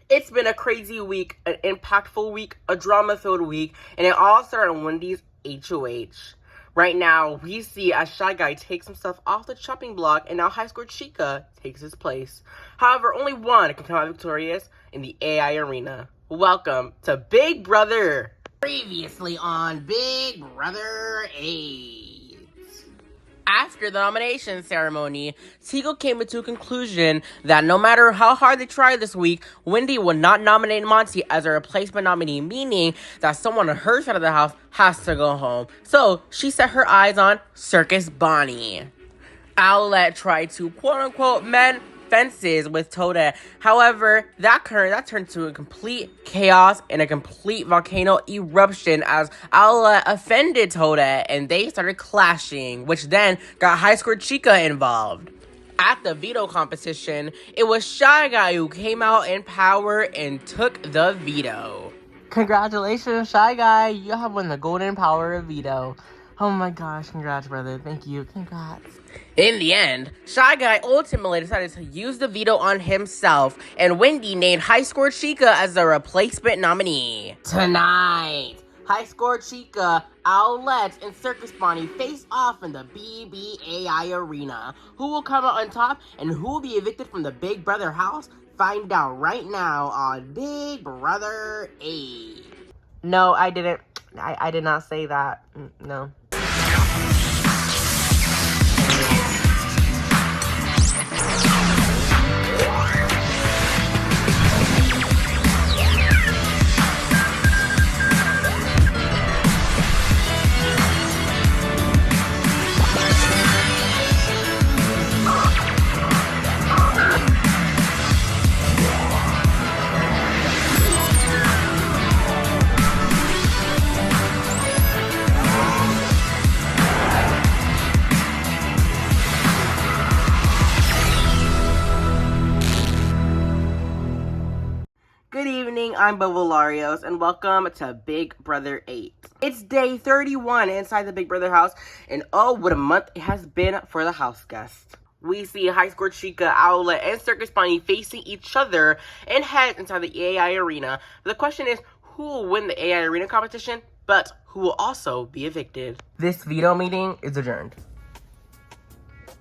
It's been a crazy week, an impactful week, a drama-filled week, and it all started on Wendy's HOH. Right now, we see as Shy Guy takes himself off the chopping block, and now High Score Chica takes his place. However, only one can come out victorious in the AI arena. Welcome to Big Brother. Previously on Big Brother 8. After the nomination ceremony, Tico came to a conclusion that no matter how hard they try this week, Wendy would not nominate Monty as a replacement nominee, meaning that someone on her side of the house has to go home. So she set her eyes on Circus Bonnie. Owlette tried to quote-unquote mend fences with Toadette. However, that turned to a complete chaos and a complete volcano eruption as Owlette offended Toadette and they started clashing, which then got High Score Chica involved. At the veto competition, it was Shy Guy who came out in power and took the veto. Congratulations, Shy Guy. You have won the golden power of veto. Oh my gosh, congrats, brother. Thank you. Congrats. In the end, Shy Guy ultimately decided to use the veto on himself, and Wendy named High Score Chica as the replacement nominee. Tonight, High Score Chica, Owlette, and Circus Bonnie face off in the BBAI arena. Who will come out on top, and who will be evicted from the Big Brother house? Find out right now on Big Brother 8. No, I didn't. I did not say that. No. Good evening, I'm Bovolarios, and welcome to Big Brother 8. It's day 31 inside the Big Brother house, and oh, what a month it has been for the house guests. We see High Score Chica, Owlette, and Circus Bonnie facing each other and head inside the AI arena. The question is, who will win the AI arena competition, but who will also be evicted? This veto meeting is adjourned.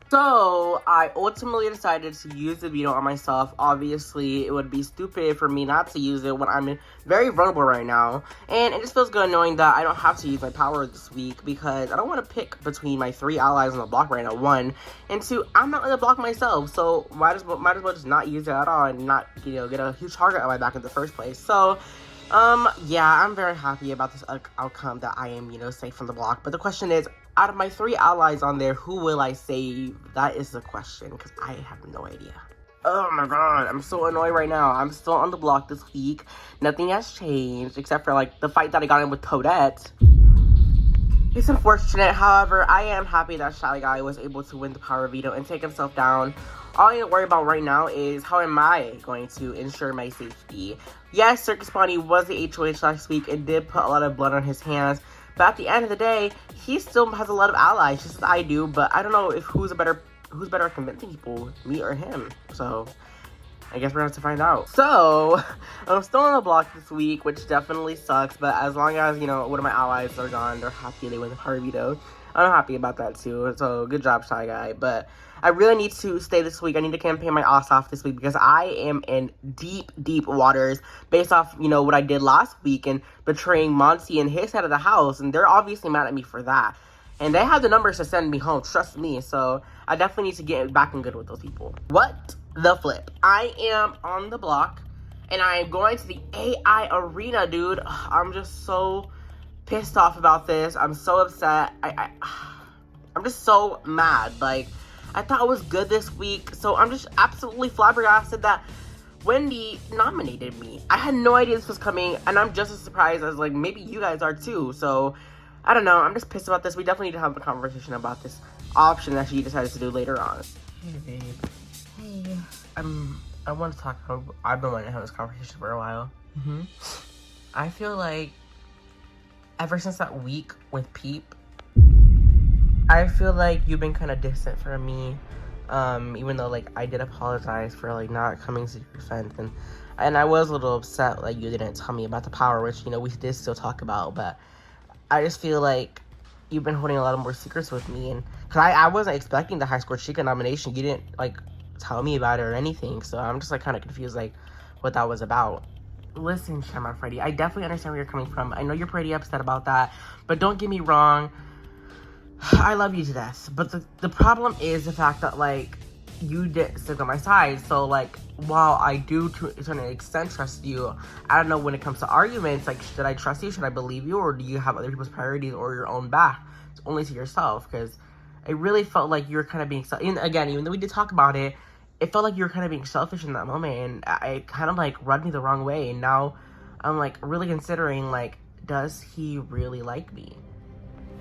So, I ultimately decided to use the veto on myself. Obviously, it would be stupid for me not to use it when I'm very vulnerable right now. And it just feels good knowing that I don't have to use my power this week because I don't want to pick between my 3 allies on the block right now. 1, and 2, I'm not on the block myself. So, might as well just not use it at all and not, get a huge target on my back in the first place. So, yeah, I'm very happy about this outcome that I am, safe from the block. But the question is, out of my 3 allies on there, who will I save? That is the question, because I have no idea. Oh my god, I'm so annoyed right now. I'm still on the block this week. Nothing has changed, except for, the fight that I got in with Toadette. It's unfortunate, however, I am happy that Shy Guy was able to win the power veto and take himself down. All I need to worry about right now is how am I going to ensure my safety. Yes, Circus Bonnie was the HOH last week and did put a lot of blood on his hands. But at the end of the day, he still has a lot of allies, just as I do. But I don't know if who's better at convincing people, me or him. So I guess we're gonna have to find out. So I'm still on the block this week, which definitely sucks. But as long as one of my allies are gone, they're happy they win the power veto. I'm happy about that too. So good job, Shy Guy. But I really need to stay this week. I need to campaign my ass off this week because I am in deep, deep waters based off, what I did last week and betraying Monty and his side of the house. And they're obviously mad at me for that. And they have the numbers to send me home, trust me. So I definitely need to get back in good with those people. What the flip? I am on the block and I am going to the AI arena, dude. I'm just so pissed off about this. I'm so upset. I'm just so mad. I thought it was good this week, so I'm just absolutely flabbergasted that Wendy nominated me. I had no idea this was coming, and I'm just as surprised as, maybe you guys are too. So, I don't know. I'm just pissed about this. We definitely need to have a conversation about this option that she decided to do later on. Hey, babe. Hey. I want to talk. I've been wanting to have this conversation for a while. I feel like ever since that week with Peep, I feel like you've been kind of distant from me, even though, I did apologize for, not coming to your defense, and And I was a little upset like you didn't tell me about the power, which, you know, we did still talk about, but I just feel like you've been holding a lot of more secrets with me, and because I wasn't expecting the High Score Chica nomination. You didn't like tell me about it or anything, so I'm just like kind of confused like what that was about. Listen, Shamrock Freddy, I definitely understand where you're coming from. I know you're pretty upset about that, but don't get me wrong, I love you to death. But the problem is the fact that like you did stick on my side. So like, while I do to an extent trust you, I don't know when it comes to arguments, like, should I trust you? Should I believe you? Or do you have other people's priorities or your own back? It's only to yourself, because it really felt like you were kind of being and again, even though we did talk about it, it felt like you were kind of being selfish in that moment, and it kind of like rubbed me the wrong way. And now I'm like really considering, like, does he really like me?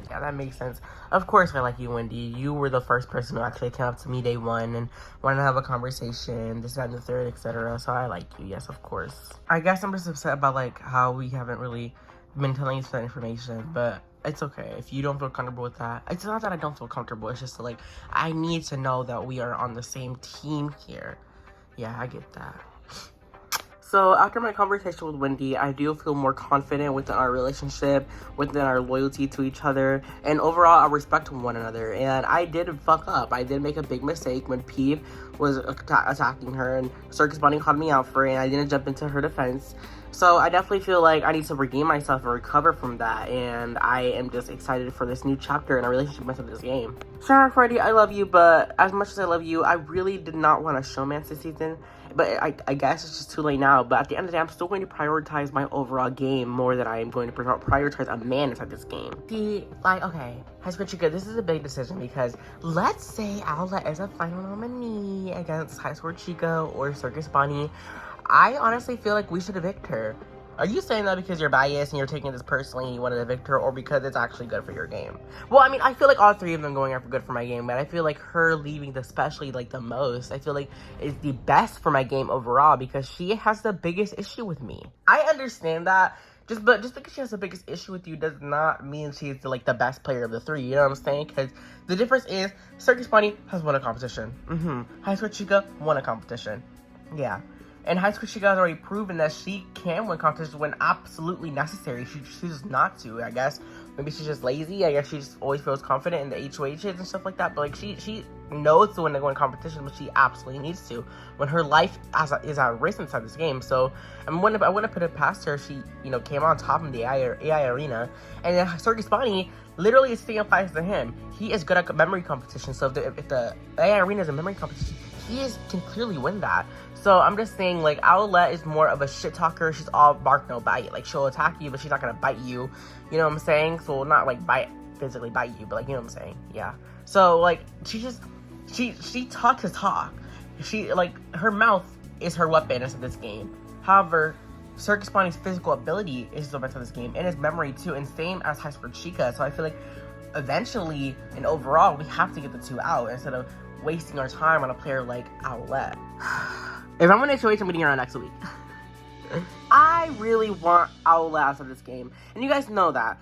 Yeah, that makes sense. Of course I like you, Wendy. You were the first person who actually came up to me day one and wanted to have a conversation, this, that, and the third, etc. So I like you, yes, of course. I guess I'm just upset about, like, how we haven't really been telling you that information, but it's okay. If you don't feel comfortable with that, it's not that I don't feel comfortable, it's just that, like, I need to know that we are on the same team here. Yeah, I get that. So after my conversation with Wendy, I do feel more confident within our relationship, within our loyalty to each other, and overall our respect to one another. And I did fuck up. I did make a big mistake when Peeve was attacking her, and Circus Bunny called me out for it, and I didn't jump into her defense. So I definitely feel like I need to redeem myself and recover from that, and I am just excited for this new chapter in our relationship with this game. Shamrock Freddy, I love you, but as much as I love you, I really did not want to showmance this season. But I guess it's just too late now. But at the end of the day, I'm still going to prioritize my overall game more than I am going to prioritize a man inside this game. See, like, okay, High Score Chica, this is a big decision, because let's say Owlette is a final nominee against High Score Chica or Circus Bunny. I honestly feel like we should evict her. Are you saying that because you're biased and you're taking this personally and you want to evict her, or because it's actually good for your game? Well, I mean, I feel like all three of them going are good for my game, but I feel like her leaving especially, like, the most, I feel like is the best for my game overall, because she has the biggest issue with me. I understand that, but just because she has the biggest issue with you does not mean she's, like, the best player of the three, you know what I'm saying? Because the difference is, Circus Bunny has won a competition. High Score Chica won a competition. Yeah. And High Score Chica has already proven that she can win competitions when absolutely necessary. She chooses not to, I guess. Maybe she's just lazy. I guess she just always feels confident in the HOHs and stuff like that. But, like, she knows to win competitions, but she absolutely needs to when her life is at risk inside this game. So, I wouldn't put it past her. She, you know, came on top in the AI arena. And then Circus Bunny literally is staying fights to him. He is good at memory competition. So, if the AI arena is a memory competition, can clearly win that. So I'm just saying, like, Owlette is more of a shit talker. She's all bark, no bite. Like, she'll attack you, but she's not gonna bite you. You know what I'm saying? So not like physically bite you, but, like, you know what I'm saying? Yeah. So, like, she talks to talk. She, like, her mouth is her weapon in this game. However, Circus Bunny's physical ability is the weapon of this game, and his memory too, and same as High Score Chica. So I feel like eventually and overall we have to get the two out instead of wasting our time on a player like Owlette. If I'm gonna HOH, I'm getting her on next week. I really want Owlette out of this game, and you guys know that.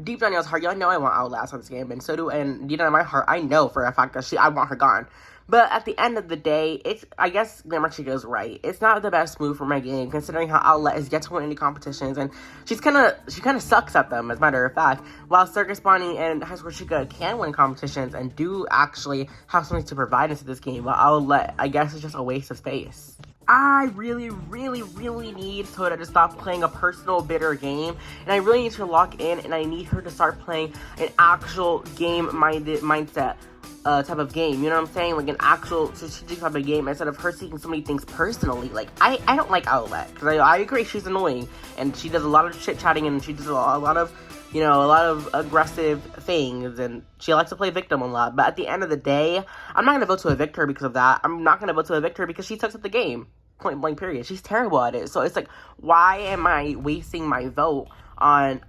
Deep down in y'all's heart, y'all know I want Owlette out of this game, and so do, and deep down in my heart, I know for a fact that I want her gone. But at the end of the day, I guess Glamour Chica is right. It's not the best move for my game, considering how Owlette is yet to win any competitions, and she kind of sucks at them, as a matter of fact. While Circus Bunny and High Score Chica can win competitions and do actually have something to provide into this game, while Owlette, I guess, is just a waste of space. I really, really, really need Soda to stop playing a personal bitter game, and I really need her to lock in, and I need her to start playing an actual game-minded mindset type of game, you know what I'm saying? Like an actual strategic type of game, instead of her taking so many things personally. Like, I don't like Owlette, because I agree she's annoying, and she does a lot of chit-chatting, and she does a lot of aggressive things, and she likes to play victim a lot. But at the end of the day, I'm not going to vote to evict her because of that. I'm not going to vote to evict her because she sucks at the game. Point blank period. She's terrible at it. So it's like, why am I wasting my vote on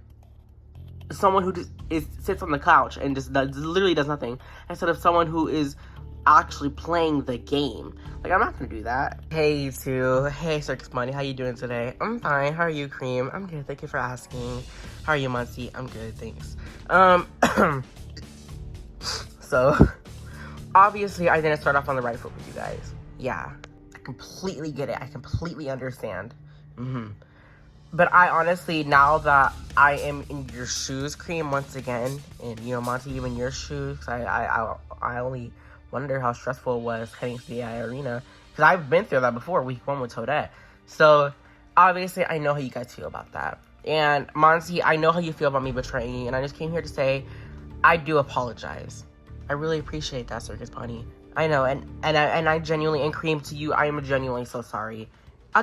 someone who just sits on the couch and just literally does nothing, instead of someone who is actually playing the game? Like, I'm not gonna do that. Hey, Circus Bunny, how you doing today? I'm fine. How are you, Cream? I'm good. Thank you for asking. How are you, Muncie? I'm good, thanks. So obviously I didn't start off on the right foot with you guys. Yeah. completely get it. I completely understand. But I honestly, now that I am in your shoes, Cream, once again, and, you know, Monty, even your shoes, I only wonder how stressful it was heading to the AI arena, because I've been through that before, week 1 with Toadette. So, obviously, I know how you guys feel about that. And, Monty, I know how you feel about me betraying you, and I just came here to say, I do apologize. I really appreciate that, Circus Bunny. I know, and I genuinely, and Cream, to you, I am genuinely so sorry.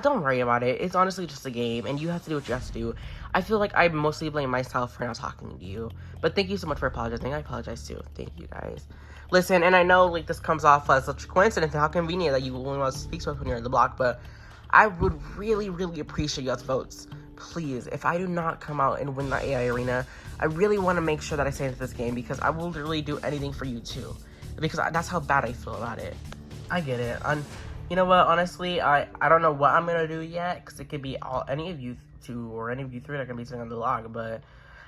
Don't worry about it. It's honestly just a game, and you have to do what you have to do. I feel like I mostly blame myself for not talking to you. But thank you so much for apologizing. I apologize too. Thank you, guys. Listen, and I know, like, this comes off as such a coincidence and how convenient that you only want to speak to us when you're in the block, but I would really, really appreciate your votes. Please, if I do not come out and win the AI arena, I really want to make sure that I stay into this game, because I will literally do anything for you too. Because that's how bad I feel about it. I get it. You know what, honestly, I don't know what I'm gonna do yet, because it could be any of you two or any of you three that are gonna be sitting on the log, but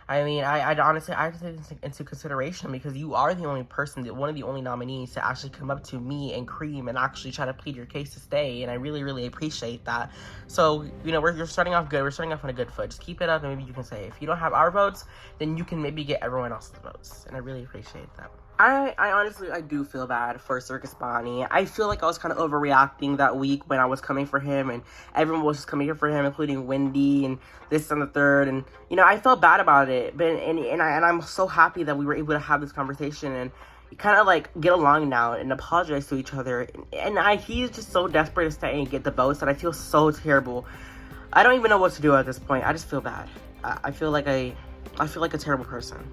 I mean, I honestly, I have to take this into consideration, because you are the only person, one of the only nominees to actually come up to me and Cream and actually try to plead your case to stay, and I really, really appreciate that. So, you know, you're starting off good, we're starting off on a good foot. Just keep it up, and maybe you can say, if you don't have our votes, then you can maybe get everyone else's votes, and I really appreciate that. I honestly, I do feel bad for Circus Bonnie. I feel like I was kind of overreacting that week when I was coming for him, and everyone was just coming here for him, including Wendy and this and the third, and, you know, I felt bad about it, but, and I'm so happy that we were able to have this conversation, and kind of, like, get along now and apologize to each other, and he's just so desperate to stay and get the votes that I feel so terrible. I don't even know what to do at this point. I just feel bad. I feel like a terrible person.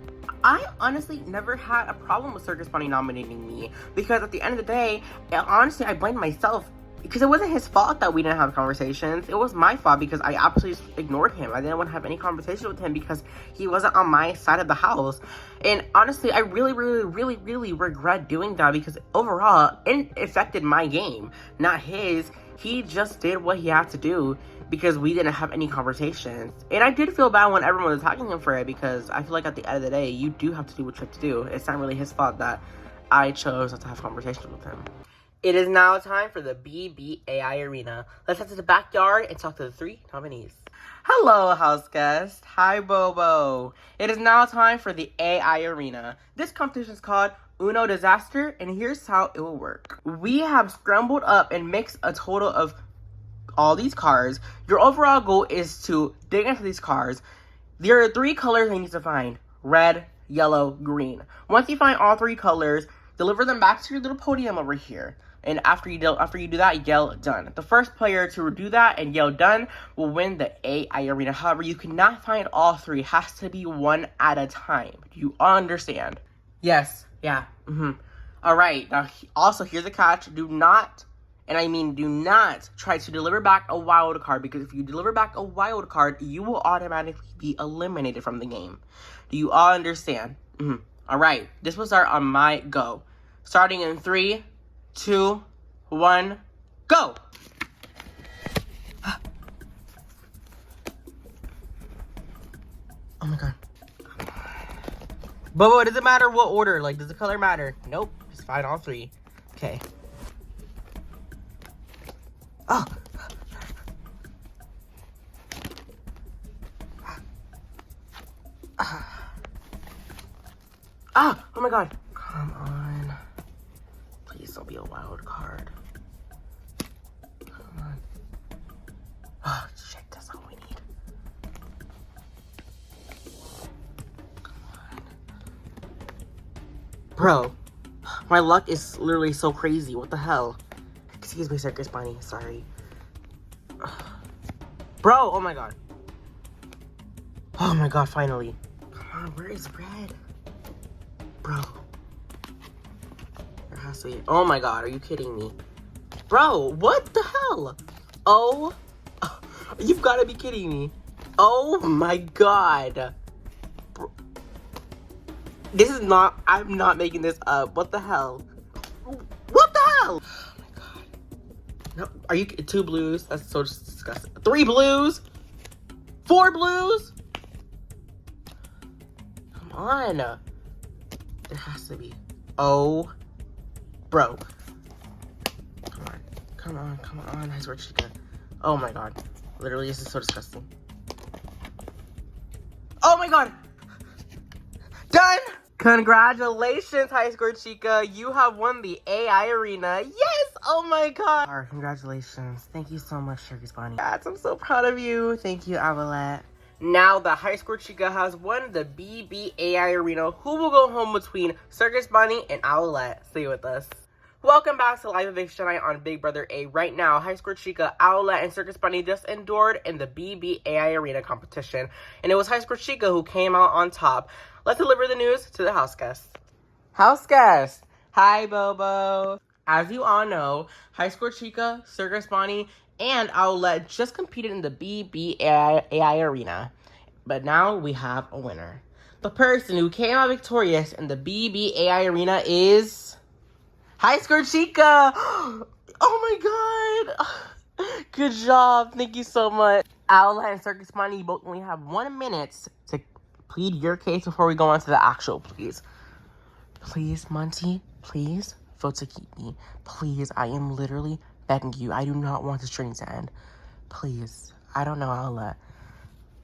I honestly never had a problem with Circus Bunny nominating me, because at the end of the day, honestly, I blame myself, because it wasn't his fault that we didn't have conversations. It was my fault, because I absolutely ignored him. I didn't want to have any conversation with him because he wasn't on my side of the house. And honestly, I really, really, really, really regret doing that, because overall, it affected my game, not his. He just did what he had to do, because we didn't have any conversations. And I did feel bad when everyone was attacking him for it, because I feel like at the end of the day, you do have to do what you have to do. It's not really his fault that I chose not to have conversations with him. It is now time for the BBAI Arena. Let's head to the backyard and talk to the 3 nominees. Hello, house guest. Hi, Bobo. It is now time for the AI Arena. This competition is called Uno Disaster, and here's how it will work. We have scrambled up and mixed a total of all these cards. Your overall goal is to dig into these cards. There are 3 colors you need to find: red, yellow, green. Once you find all 3 colors, deliver them back to your little podium over here. And after you do that, yell done. The first player to do that and yell done will win the AI Arena. However, you cannot find all 3. It has to be one at a time. Do you understand? Yes. Yeah. Alright. Now, also, here's the catch. Do not try to deliver back a wild card, because if you deliver back a wild card, you will automatically be eliminated from the game. Do you all understand? Alright, this will start on my go. Starting in 3, 2, 1, go! Oh my god. Bobo, does it matter what order? Like, does the color matter? Nope. Just find all 3. Okay. Oh. Oh my god. Come on. Please don't be a wild card. Come on. Oh, shit, that's all we need. Come on. Bro, my luck is literally so crazy. What the hell? Excuse me, Circus Bunny. Sorry. Bro, oh my god. Oh my god, finally. Come on, where is red? Bro. There has to be. Oh my god, are you kidding me? Bro, what the hell? Oh. You've got to be kidding me. Oh my god. Bro. This is not. I'm not making this up. What the hell? What the hell? No, are you 2 blues? That's so disgusting. 3 blues? 4 blues? Come on. There has to be. Oh. Bro. Come on. Come on. High Score Chica. Oh my god. Literally, this is so disgusting. Oh my god! Done! Congratulations, High Score Chica. You have won the AI Arena. Yes! Oh my god. Alright, congratulations. Thank you so much, Circus Bonnie. Yes, I'm so proud of you. Thank you, Owlette. Now the High Score Chica has won the BBAI Arena. Who will go home between Circus Bonnie and Owlette? Stay with us. Welcome back to Live Eviction Night on Big Brother A. Right now, High Score Chica, Owlette, and Circus Bunny just endured in the BBAI Arena competition. And it was High Score Chica who came out on top. Let's deliver the news to the house guest. House guest! Hi, Bobo! As you all know, High Score Chica, Circus Bonnie, and Owlette just competed in the BBAI Arena. But now we have a winner. The person who came out victorious in the BBAI Arena is... High Score Chica! Oh my god! Good job. Thank you so much. Owlette and Circus Bonnie, you both only have 1 minute to plead your case before we go on to the actual pleas. Please, Monty, please vote to keep me. Please, I am literally begging you. I do not want this journey to end. Please. I don't know, Owlette.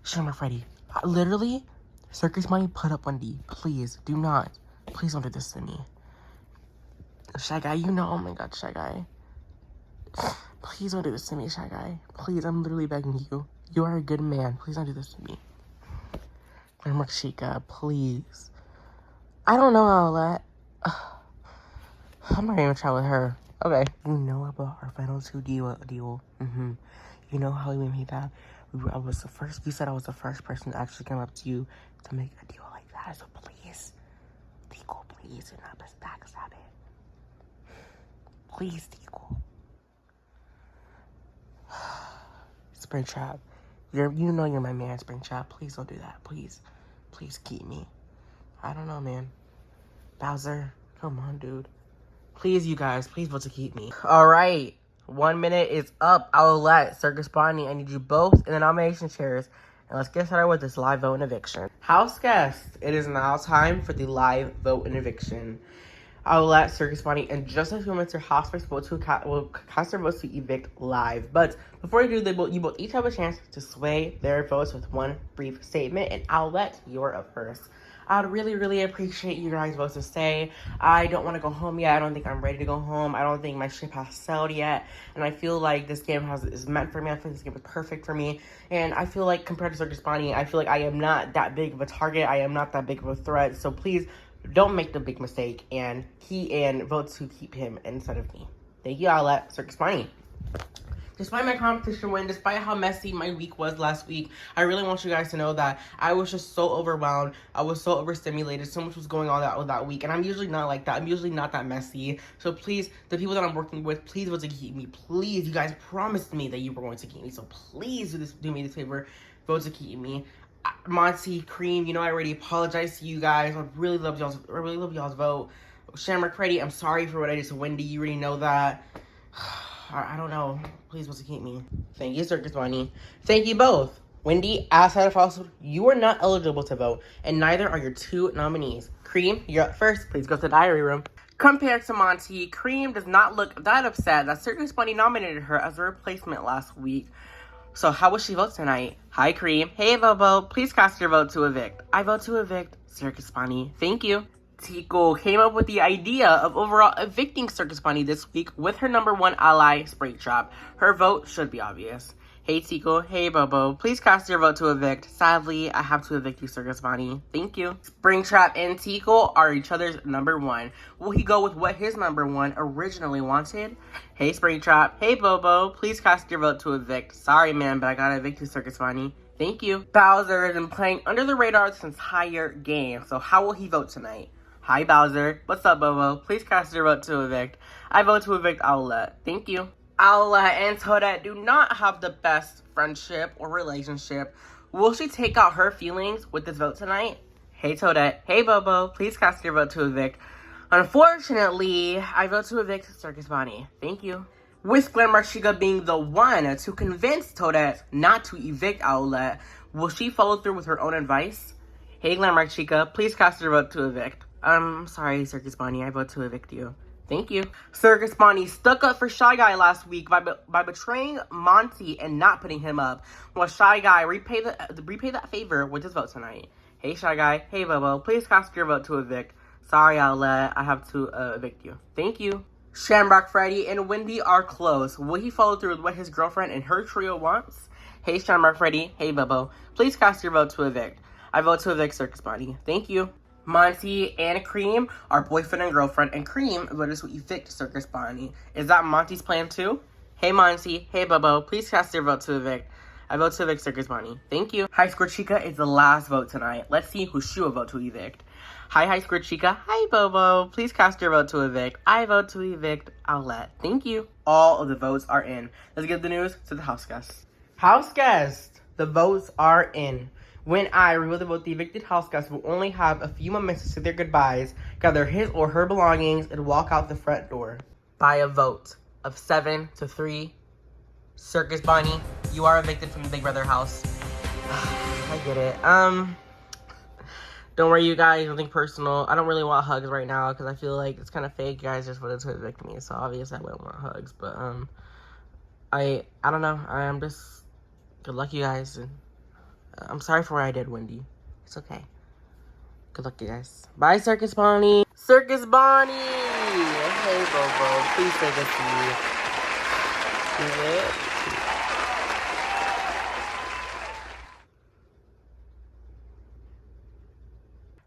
Shimmer Freddy. Literally, Circus Bonnie put up 1D. Please, do not. Please don't do this to me. Shy Guy, you know, oh my god, Shy Guy. Please don't do this to me, Shy Guy. Please, I'm literally begging you. You are a good man. Please don't do this to me. Glamrock Chica, please. I don't know, Owlette. I'm not gonna try with her. Okay. You know about our final 2 deal. You know how we made that? I was the first, you said I was the first person to actually come up to you to make a deal like that. So please, Tico, please do not backstab it. Please, Tico. Springtrap. You know you're my man, Springtrap. Please don't do that. Please. Please keep me. I don't know, man. Bowser, come on, dude. Please, you guys, please vote to keep me. Alright. 1 minute is up. Owlette, Circus Bonnie, I need you both in the nomination chairs. And let's get started with this live vote and eviction. House guests, it is now time for the live vote and eviction. Owlette, Circus Bonnie, in just a few minutes, your house will cast their votes to evict live. But before you do, you both each have a chance to sway their votes with one brief statement. And Owlette, you're up first. I'd really, really appreciate you guys' votes to stay. I don't want to go home yet. I don't think I'm ready to go home. I don't think my ship has sailed yet. And I feel like this game is meant for me. I feel like this game is perfect for me. And I feel like compared to Circus Bonnie, I feel like I am not that big of a target. I am not that big of a threat. So please don't make the big mistake and vote to keep him instead of me. Thank you, Owlette, Circus Bonnie. Despite my competition win, despite how messy my week was last week, I really want you guys to know that I was just so overwhelmed. I was so overstimulated. So much was going on that week. And I'm usually not like that. I'm usually not that messy. So please, the people that I'm working with, please vote to keep me. Please, you guys promised me that you were going to keep me. So please do me this favor. Vote to keep me. Monty, Cream, you know I already apologized to you guys. I really love y'all's vote. Shamrock Freddy, I'm sorry for what I did to Wendy. You already know that. I don't know. Please vote to keep me. Thank you, Circus Bonnie. Thank you both. Wendy, outside of Fossil, you are not eligible to vote, and neither are your 2 nominees. Cream, you're up first. Please go to the diary room. Compared to Monty, Cream does not look that upset that Circus Bonnie nominated her as a replacement last week. So how will she vote tonight? Hi, Cream. Hey, Bobo. Please cast your vote to evict. I vote to evict Circus Bonnie. Thank you. Tico came up with the idea of overall evicting Circus Bonnie this week with her #1 ally, Springtrap. Her vote should be obvious. Hey, Tico. Hey, Bobo. Please cast your vote to evict. Sadly, I have to evict you, Circus Bonnie. Thank you. Springtrap and Tico are each other's #1. Will he go with what his #1 originally wanted? Hey, Springtrap. Hey, Bobo. Please cast your vote to evict. Sorry, man, but I gotta evict you, Circus Bonnie. Thank you. Bowser has been playing under the radar this entire game, so how will he vote tonight? Hi, Bowser. What's up, Bobo? Please cast your vote to evict. I vote to evict Owlette. Thank you. Owlette and Toadette do not have the best friendship or relationship. Will she take out her feelings with this vote tonight? Hey, Toadette. Hey, Bobo. Please cast your vote to evict. Unfortunately, I vote to evict Circus Bonnie. Thank you. With Glamrock Chica being the one to convince Toadette not to evict Owlette, will she follow through with her own advice? Hey, Glamrock Chica. Please cast your vote to evict. I'm sorry, Circus Bonnie. I vote to evict you. Thank you. Circus Bonnie stuck up for Shy Guy last week by betraying Monty and not putting him up. Well, Shy Guy, repay that favor with his vote tonight. Hey, Shy Guy. Hey, Bobo. Please cast your vote to evict. Sorry, Owlette. I have to evict you. Thank you. Shamrock Freddy and Wendy are close. Will he follow through with what his girlfriend and her trio wants? Hey, Shamrock Freddy. Hey, Bobo. Please cast your vote to evict. I vote to evict Circus Bonnie. Thank you. Monty and Cream are boyfriend and girlfriend, and Cream voted to evict Circus Bonnie. Is that Monty's plan too? Hey Monty, hey Bobo, please cast your vote to evict. I vote to evict Circus Bonnie. Thank you. High Score Chica is the last vote tonight. Let's see who she will vote to evict. Hi High Score Chica, hi Bobo, please cast your vote to evict. I vote to evict Owlette. Thank you. All of the votes are in. Let's give the news to the house guests. House guests, the votes are in. When I reveal the vote, the evicted house guests will only have a few moments to say their goodbyes, gather his or her belongings, and walk out the front door. By a vote of 7-3, Circus Bonnie, you are evicted from the Big Brother house. I get it. Don't worry, you guys. Nothing personal. I don't really want hugs right now because I feel like it's kind of fake. You guys just wanted to evict me, so obviously I wouldn't want hugs. But I don't know. I'm just good luck, you guys. And I'm sorry for what I did, Wendy. It's okay. Good luck, you guys. Bye, Circus Bonnie. Circus Bonnie! Hey, Bobo. Please say this to me. Is it?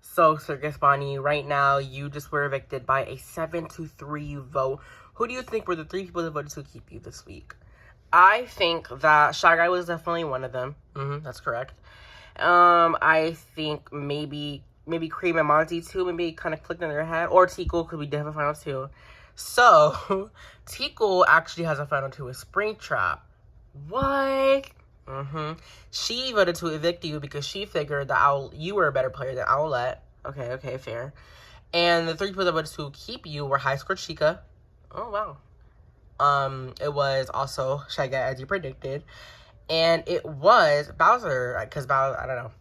So, Circus Bonnie, right now, you just were evicted by a 7-3 vote. Who do you think were the 3 people that voted to keep you this week? I think that Shy Guy was definitely one of them. That's correct. I think maybe Cream and Monty too. Maybe kind of clicked in their head. Or Tico could be definitely final 2. So, Tico actually has a final 2 with Springtrap. What? She voted to evict you because she figured that you were a better player than Owlette. Okay, fair. And the 3 people that voted to keep you were High Score Chica. Oh, wow. It was also Shy Guy, as you predicted. And it was Bowser, because Bowser, I don't know.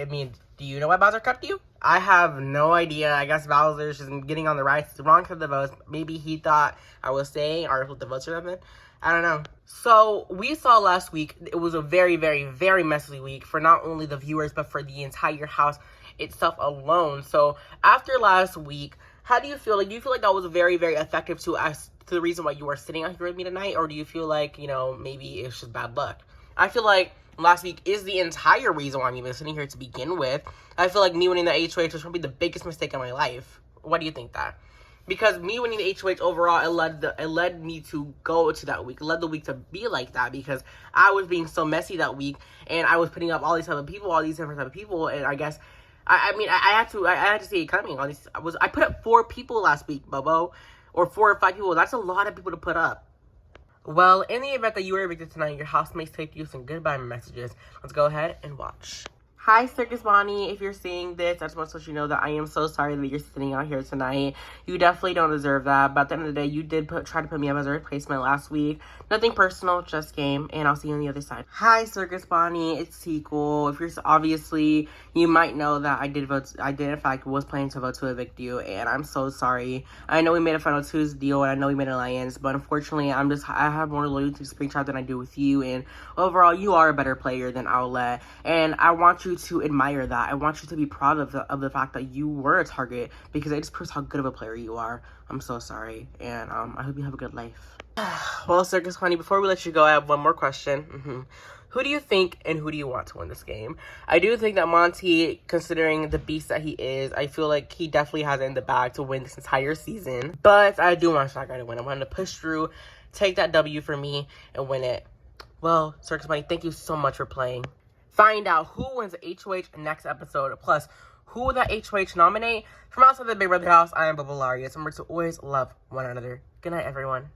I mean, do you know why Bowser kept you? I have no idea. I guess Bowser's just getting on the wrong side of the votes. Maybe he thought I was saying, or the votes or something. I don't know. So, we saw last week, it was a very, very, very messy week for not only the viewers, but for the entire house itself alone. So, after last week, how do you feel? Like, do you feel like that was very, very effective to us, to the reason why you are sitting out here with me tonight? Or do you feel like, you know, maybe it's just bad luck? I feel like last week is the entire reason why I'm even sitting here to begin with. I feel like me winning the HOH was probably the biggest mistake in my life. What do you think that? Because me winning the HOH overall, it led me to go to that week. It led the week to be like that because I was being so messy that week, and I was putting up all these type of people, all these different type of people, and I guess I had to see it coming. I put up 4 people last week, Bobo, or 4 or 5 people. That's a lot of people to put up. Well, in the event that you were evicted tonight, your housemates taped you some goodbye messages. Let's go ahead and watch. Hi, Circus Bonnie. If you're seeing this, I just want to let you know that I am so sorry that you're sitting out here tonight. You definitely don't deserve that. But at the end of the day, you did try to put me up as a replacement last week. Nothing personal, just game. And I'll see you on the other side. Hi, Circus Bonnie. It's Sequel. If you're obviously, you might know that I did in fact was planning to vote to evict you. And I'm so sorry. I know we made a final 2's deal, and I know we made an alliance. But unfortunately, I have more loyalty to Springtrap than I do with you. And overall, you are a better player than Owlette. And I want you to admire that. I want you to be proud of the fact that you were a target, because it just proves how good of a player you are. I'm so sorry, and I hope you have a good life. Well, Circus Bonnie, before we let you go, I have one more question. Who do you think and who do you want to win this game? I do think that Monty, considering the beast that he is, I feel like he definitely has it in the bag to win this entire season. But I do want Shy Guy to win. I want him to push through, take that W for me, and win it. Well, Circus Bonnie, thank you so much for playing. Find out who wins the HOH next episode, plus who will that HOH nominate. From outside the Big Brother house, I am Bobo Larius. Remember to always love one another. Good night, everyone.